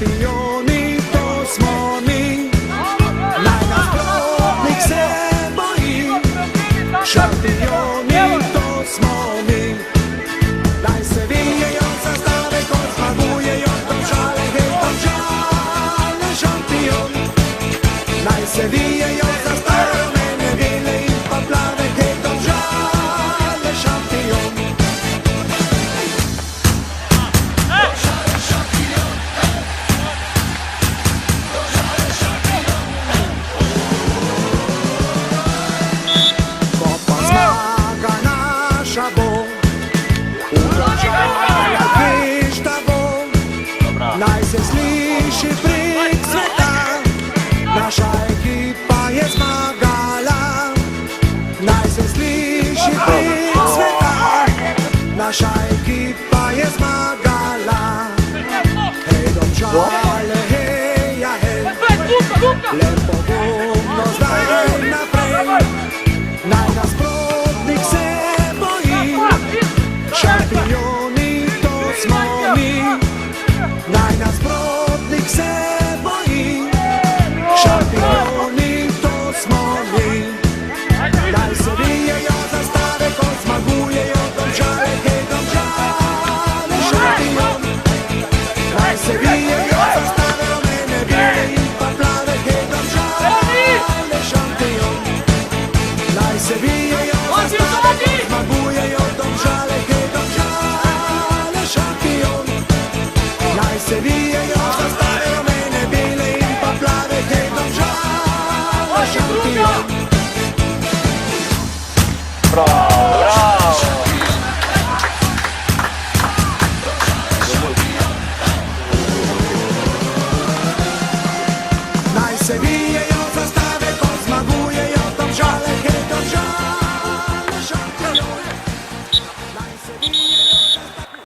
Šampioni, to smo mi, naj nasprotnik se boji. Šampioni, to smo mi, naj se vijejo zastave, ko zmagujejo Domžale, hej Domžale, šampion. Naj se vijejo zastave, rumene, bele in pa plave, hej Domžale, šampion. Naj se sliši prek sveta, naša ekipa je zmagala. Naj se sliši prek sveta, naša ekipa je zmagala. Hej Domžale, hej, ja hej, lepo bomo zdaj naprej. Naj nasprotnik se boji, šampioni, to smo mi. Naj nasprotnik se boji, šampioni, to smo mi. Naj se vijejo zastave, ko zmagujejo Domžale, hej Domžale, šampion. Naj se vijejo zastave, rumene, bele in pa plave, hej Domžale, šampion. Naj se vijejo zastave, ko zmagujejo Domžale, hej Domžale, šampion. Naj se vijejo